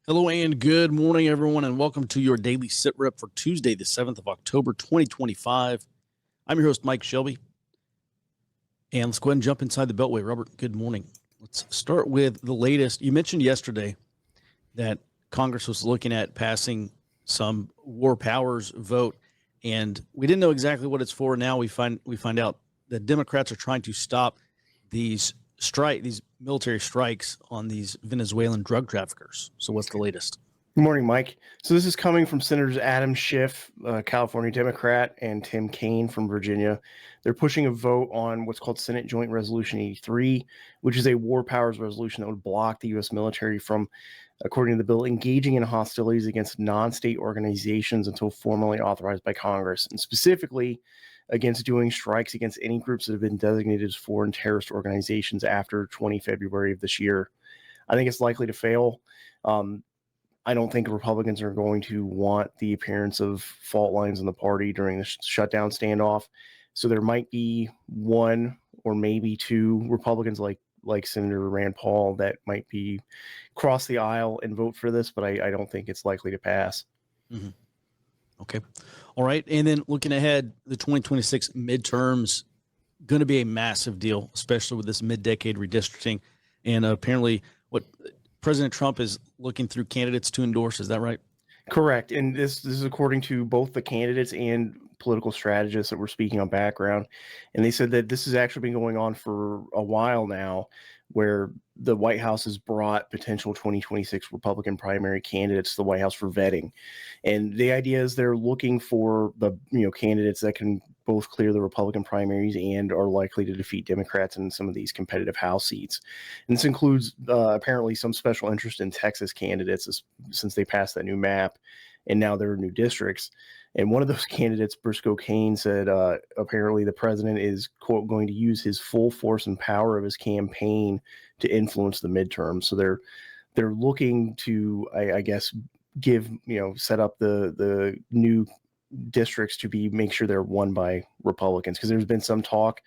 Hello and good morning, everyone, and welcome to your daily sit rep for Tuesday, the 7th of October, 2025. I'm your host, Mike Shelby. And let's go ahead and jump inside the Beltway. Robert, good morning. Let's start with the latest. You mentioned yesterday that Congress was looking at passing some war powers vote, and we didn't know exactly what it's for. Now we find out that Democrats are trying to stop these military strikes on these Venezuelan drug traffickers. So what's the latest? Good morning, Mike. So this is coming from Senators Adam Schiff, California Democrat, and Tim Kaine from Virginia. They're pushing a vote on what's called Senate Joint Resolution 83, which is a war powers resolution that would block the U.S. military from, according to the bill, engaging in hostilities against non-state organizations until formally authorized by Congress, and specifically against doing strikes against any groups that have been designated as foreign terrorist organizations after 20 February of this year. I think it's likely to fail. I don't think Republicans are going to want the appearance of fault lines in the party during the shutdown standoff. So there might be one or maybe two Republicans like Senator Rand Paul that might be cross the aisle and vote for this, but I don't think it's likely to pass. Mm-hmm. Okay. All right. And then looking ahead, the 2026 midterms going to be a massive deal, especially with this mid-decade redistricting. And apparently what President Trump is looking through candidates to endorse. Is that right? Correct. And this is according to both the candidates and political strategists that were speaking on background. And they said that this has actually been going on for a while now, where the White House has brought potential 2026 Republican primary candidates to the White House for vetting. And the idea is they're looking for the candidates that can both clear the Republican primaries and are likely to defeat Democrats in some of these competitive House seats. And this includes apparently some special interest in Texas candidates since they passed that new map and now there are new districts. And one of those candidates, Briscoe Cain, said apparently the president is, quote, going to use his full force and power of his campaign to influence the midterm. So they're looking to, I guess, set up the new districts to make sure they're won by Republicans, because there's been some talk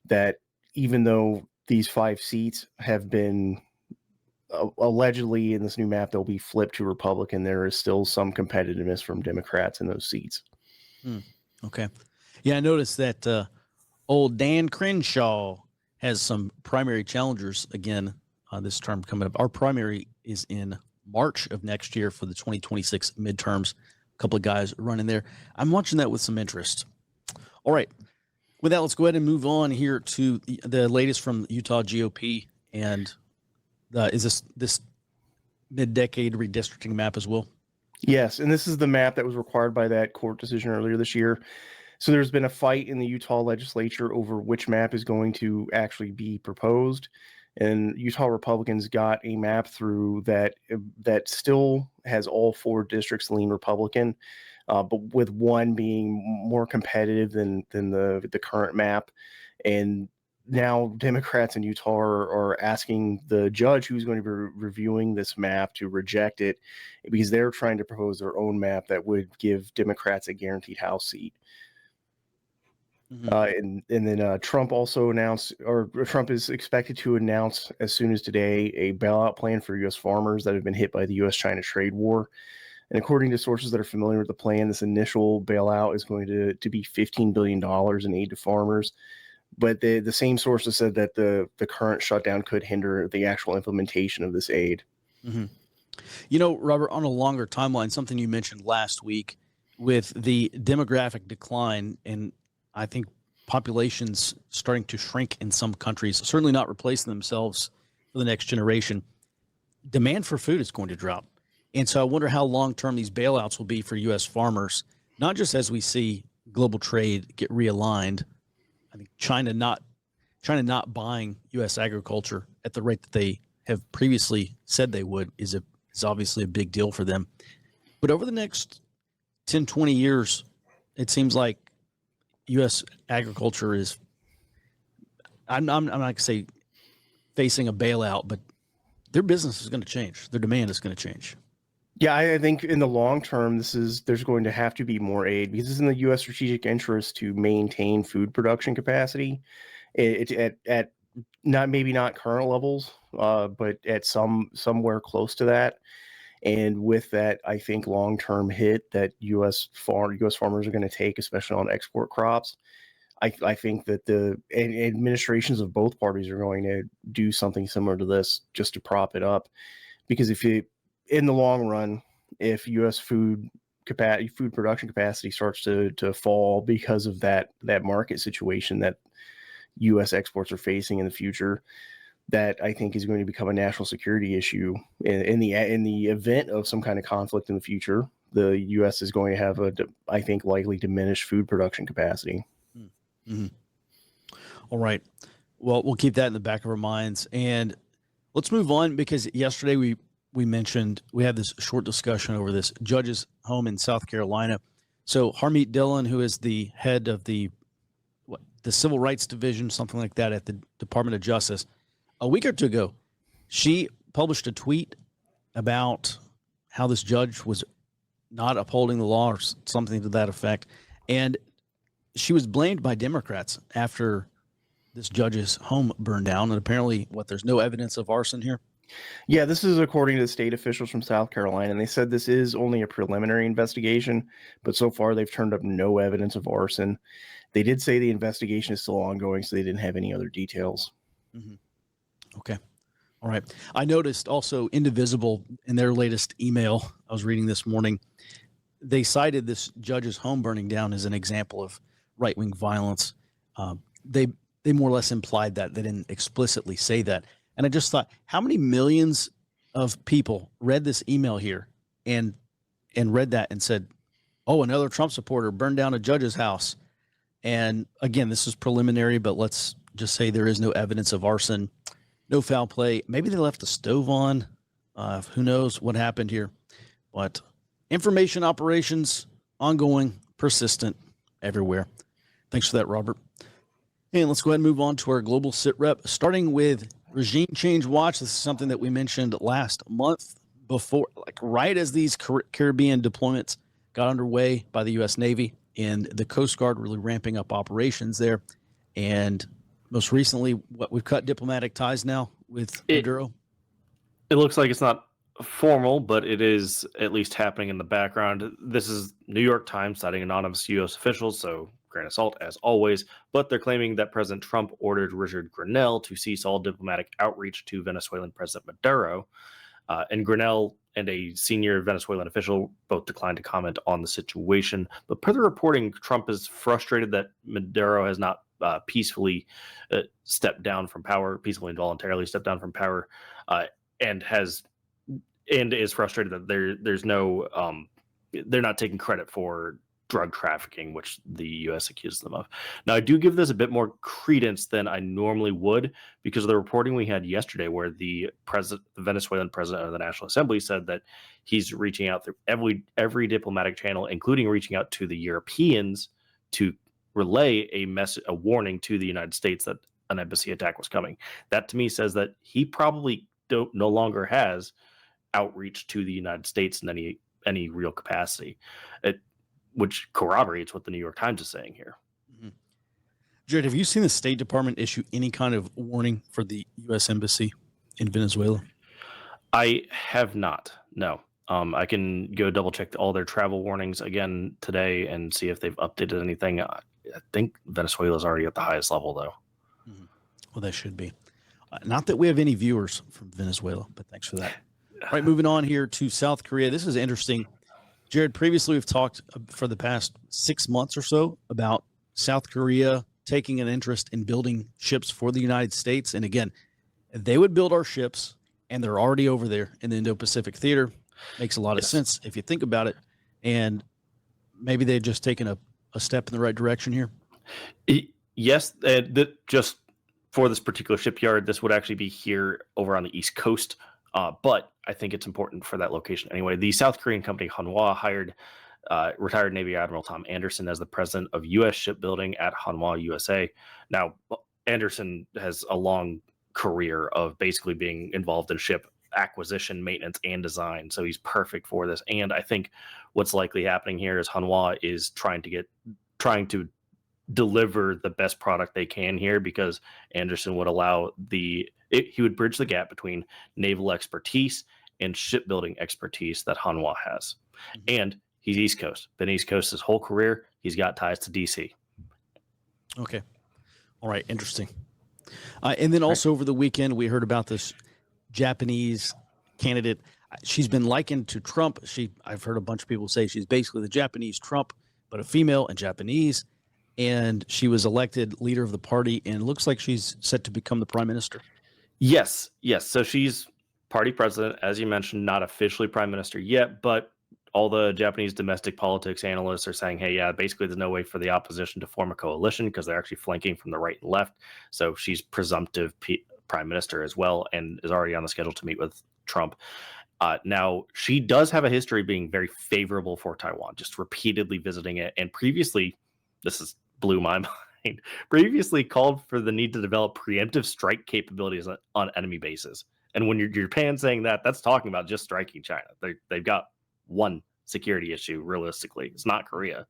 that even though these 5 seats have been allegedly in this new map, they'll be flipped to Republican, there is still some competitiveness from Democrats in those seats. Okay. Yeah, I noticed that old Dan Crenshaw has some primary challengers again this term coming up. Our primary is in March of next year for the 2026 midterms. A couple of guys running there. I'm watching that with some interest. All right. With that, let's go ahead and move on here to the latest from Utah GOP. And is this mid-decade redistricting map as well? Yes, and this is the map that was required by that court decision earlier this year. So there's been a fight in the Utah legislature over which map is going to actually be proposed. And Utah Republicans got a map through that still has all 4 districts lean Republican, but with one being more competitive than the current map. And now Democrats in Utah are asking the judge who's going to be reviewing this map to reject it, because they're trying to propose their own map that would give Democrats a guaranteed House seat. And then Trump also announced, or Trump is expected to announce as soon as today, a bailout plan for U.S. farmers that have been hit by the U.S.-China trade war. And according to sources that are familiar with the plan, this initial bailout is going to be $15 billion in aid to farmers. But the same sources said that the current shutdown could hinder the actual implementation of this aid. Mm-hmm. Robert, on a longer timeline, something you mentioned last week with the demographic decline, and I think populations starting to shrink in some countries, certainly not replacing themselves for the next generation, demand for food is going to drop. And so I wonder how long-term these bailouts will be for U.S. farmers, not just as we see global trade get realigned. I think China not buying U.S. agriculture at the rate that they have previously said they would is obviously a big deal for them. But over the next 10, 20 years, it seems like U.S. agriculture is, I'm not going to say facing a bailout, but their business is going to change. Their demand is going to change. Yeah, I think in the long term, there's going to have to be more aid, because it's in the U.S. strategic interest to maintain food production capacity at not current levels, but at somewhere close to that. And with that, I think long-term hit that U.S. farmers are going to take, especially on export crops, I think that the administrations of both parties are going to do something similar to this just to prop it up. Because in the long run, if U.S. food production capacity starts to fall because of that market situation that U.S. exports are facing in the future, that I think is going to become a national security issue in the event of some kind of conflict in the future. The U.S. is going to have I think, likely diminished food production capacity. Mm-hmm. All right. Well, we'll keep that in the back of our minds, and let's move on, because yesterday we mentioned we had this short discussion over this judge's home in South Carolina. So Harmeet Dillon, who is the head of the Civil Rights Division, something like that, at the Department of Justice, a week or two ago, she published a tweet about how this judge was not upholding the law or something to that effect. And she was blamed by Democrats after this judge's home burned down. And apparently, there's no evidence of arson here? Yeah, this is according to state officials from South Carolina, and they said this is only a preliminary investigation, but so far they've turned up no evidence of arson. They did say the investigation is still ongoing, so they didn't have any other details. Mm-hmm. Okay. All right. I noticed also Indivisible, in their latest email I was reading this morning, they cited this judge's home burning down as an example of right-wing violence. They more or less implied that. They didn't explicitly say that. And I just thought, how many millions of people read this email here and read that and said, oh, another Trump supporter burned down a judge's house. And again, this is preliminary, but let's just say there is no evidence of arson, no foul play. Maybe they left the stove on. Who knows what happened here? But information operations, ongoing, persistent, everywhere. Thanks for that, Robert. And let's go ahead and move on to our global sit rep, starting with regime change watch. This is something that we mentioned last month, before, right as these Caribbean deployments got underway by the U.S. Navy, and the Coast Guard really ramping up operations there. And most recently, we've cut diplomatic ties now with Maduro. It looks like it's not formal, but it is at least happening in the background. This is New York Times citing anonymous U.S. officials, so grain of salt as always, but they're claiming that President Trump ordered Richard Grenell to cease all diplomatic outreach to Venezuelan President Maduro. And Grenell and a senior Venezuelan official both declined to comment on the situation. But per the reporting, Trump is frustrated that Maduro has not peacefully stepped down from power, peacefully and voluntarily stepped down from power, and is frustrated that there's no they're not taking credit for drug trafficking, which the U.S. accuses them of. Now, I do give this a bit more credence than I normally would, because of the reporting we had yesterday, where the Venezuelan president of the National Assembly said that he's reaching out through every diplomatic channel, including reaching out to the Europeans to relay a warning to the United States that an embassy attack was coming. That to me says that he probably no longer has outreach to the United States in any real capacity, which corroborates what the New York Times is saying here. Mm-hmm. Jared, have you seen the State Department issue any kind of warning for the U.S. Embassy in Venezuela? I have not, no. I can go double check all their travel warnings again today and see if they've updated anything. I think Venezuela is already at the highest level, though. Mm-hmm. Well, that should be. Not that we have any viewers from Venezuela, but thanks for that. All right, moving on here to South Korea. This is interesting. Jared, previously we've talked for the past 6 months or so about South Korea taking an interest in building ships for the United States. And again, they would build our ships, and they're already over there in the Indo-Pacific theater. Makes a lot of sense if you think about it. And maybe they've just taken a step in the right direction here. Yes, just for this particular shipyard, this would actually be here over on the East Coast. But I think it's important for that location anyway. The South Korean company Hanwha hired retired Navy Admiral Tom Anderson as the president of U.S. shipbuilding at Hanwha USA. Now, Anderson has a long career of basically being involved in ship acquisition, maintenance, and design, so he's perfect for this. And I think what's likely happening here is Hanwha is trying to deliver the best product they can here, because Anderson would allow he would bridge the gap between naval expertise and shipbuilding expertise that Hanwha has. Mhm. And he's East Coast. Been East Coast his whole career. He's got ties to DC. Okay. All right. Interesting. And then also over the weekend, we heard about this Japanese candidate. She's been likened to Trump. I've heard a bunch of people say she's basically the Japanese Trump, but a female and Japanese. And she was elected leader of the party, and it looks like she's set to become the prime minister. Yes. So she's party president, as you mentioned, not officially prime minister yet, but all the Japanese domestic politics analysts are saying, hey, yeah, basically there's no way for the opposition to form a coalition because they're actually flanking from the right and left. So she's presumptive prime minister as well and is already on the schedule to meet with Trump. Now, she does have a history being very favorable for Taiwan, just repeatedly visiting it. And previously, blew my mind, previously called for the need to develop preemptive strike capabilities on enemy bases. And when you're Japan saying that, that's talking about just striking China. They've got one security issue, realistically. It's not Korea.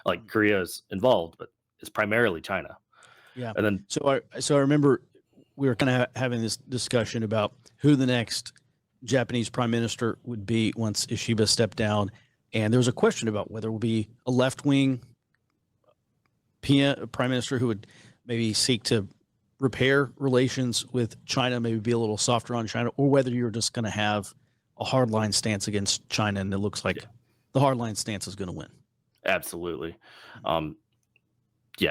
Like, Korea is involved, but it's primarily China. Yeah. And then, So I remember we were kind of having this discussion about who the next Japanese prime minister would be once Ishiba stepped down. And there was a question about whether it would be a left-wing prime minister who would maybe seek to repair relations with China, maybe be a little softer on China, or whether you're just going to have a hardline stance against China. And it looks like the hardline stance is going to win. absolutely.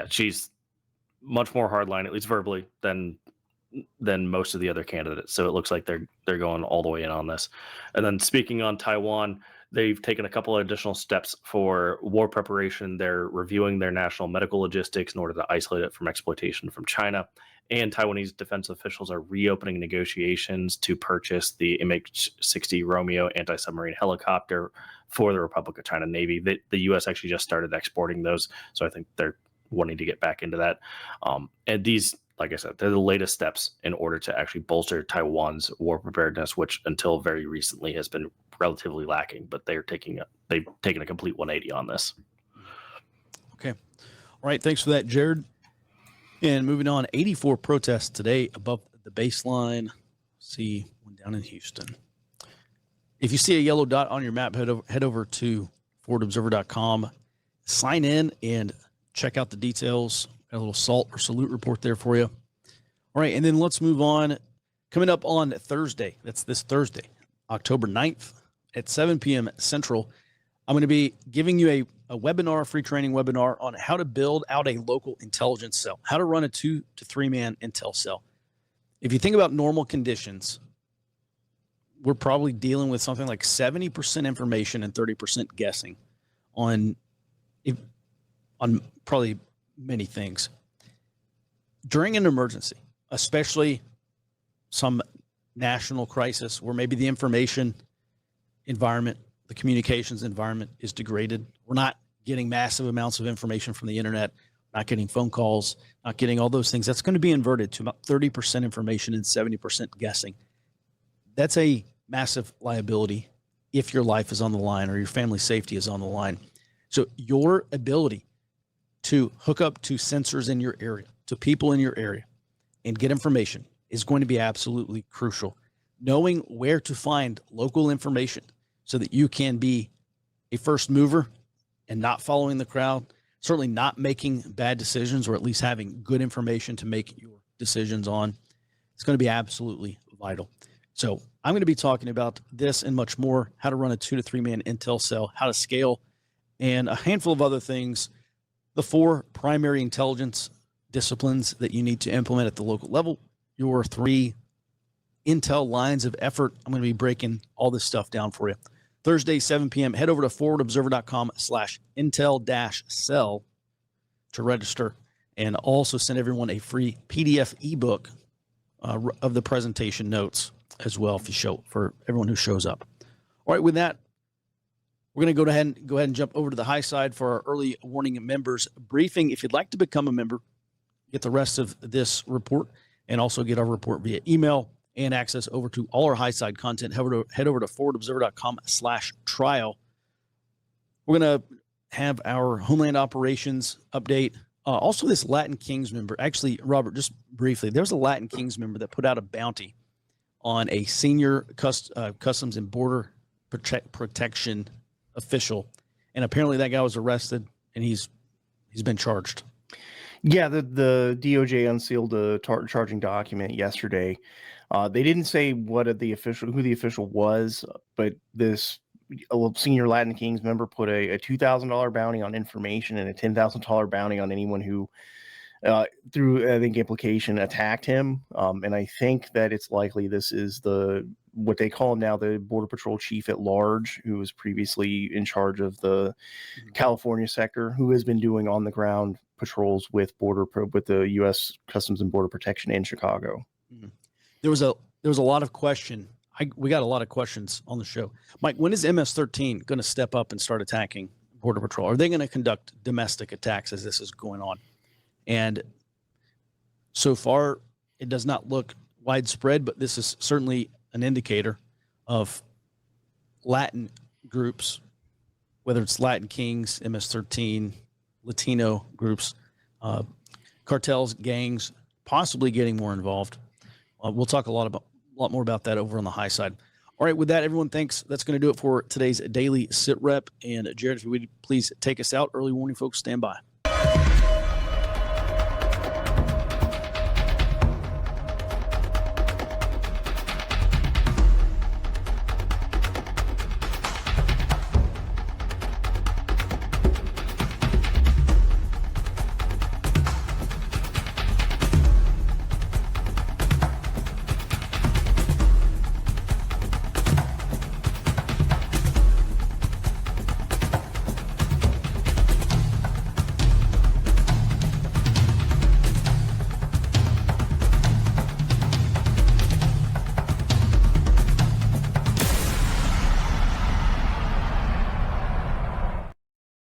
She's much more hardline, at least verbally, than most of the other candidates. So it looks like they're going all the way in on this. And then speaking on Taiwan, they've taken a couple of additional steps for war preparation. They're reviewing their national medical logistics in order to isolate it from exploitation from China. And Taiwanese defense officials are reopening negotiations to purchase the MH-60 Romeo anti-submarine helicopter for the Republic of China Navy. The U.S. actually just started exporting those, so I think they're wanting to get back into that. And these, like I said, they're the latest steps in order to actually bolster Taiwan's war preparedness, which until very recently has been relatively lacking. But they've taken a complete 180 on this. Okay. All right. Thanks for that, Jared. And moving on, 84 protests today above the baseline. See one down in Houston. If you see a yellow dot on your map, head over to forwardobserver.com, sign in, and check out the details. Got a little SALT or salute report there for you. All right, and then let's move on. Coming up on Thursday, that's this Thursday, October 9th at 7 p.m. Central, I'm going to be giving you a webinar, free training webinar on how to build out a local intelligence cell, how to run a 2 to 3 man intel cell. If you think about normal conditions, we're probably dealing with something like 70% information and 30% guessing on probably many things. During an emergency, especially some national crisis where maybe the information environment, the communications environment is degraded. We're not getting massive amounts of information from the internet, not getting phone calls, not getting all those things. That's going to be inverted to about 30% information and 70% guessing. That's a massive liability if your life is on the line or your family safety is on the line. So your ability to hook up to sensors in your area, to people in your area, and get information is going to be absolutely crucial. Knowing where to find local information so that you can be a first mover and not following the crowd, certainly not making bad decisions, or at least having good information to make your decisions on. It's going to be absolutely vital. So I'm going to be talking about this and much more, how to run a 2 to 3 man intel cell, how to scale, and a handful of other things. The 4 primary intelligence disciplines that you need to implement at the local level, your 3 intel lines of effort. I'm going to be breaking all this stuff down for you. Thursday, 7 p.m. Head over to forwardobserver.com/intel-cell to register, and also send everyone a free PDF ebook of the presentation notes as well for everyone who shows up. All right, with that, we're going to go ahead and jump over to the high side for our early warning members briefing. If you'd like to become a member, get the rest of this report and also get our report via email and access over to all our high side content, head over to forwardobserver.com/trial. We're going to have our Homeland Operations update. Also, this Latin Kings member, actually, Robert, just briefly, there's a Latin Kings member that put out a bounty on a senior Customs and Border Protection official, and apparently that guy was arrested and he's been charged. Yeah, the DOJ unsealed a charging document yesterday. They didn't say who the official was, but this senior Latin Kings member put a $2,000 bounty on information and a $10,000 bounty on anyone who, through I think implication, attacked him. And I think that it's likely this is what they call him now, the Border Patrol Chief at Large, who was previously in charge of the California sector, who has been doing on the ground patrols with the U.S. Customs and Border Protection in Chicago. Mm-hmm. There was a lot of question. We got a lot of questions on the show. Mike, when is MS-13 going to step up and start attacking Border Patrol? Are they going to conduct domestic attacks as this is going on? And so far, it does not look widespread, but this is certainly an indicator of Latin groups, whether it's Latin Kings, MS-13, Latino groups, cartels, gangs, possibly getting more involved. We'll talk a lot more about that over on the high side. All right, with that, everyone, thanks. That's going to do it for today's Daily Sit Rep. And Jared, if you would please take us out. Early warning, folks, stand by.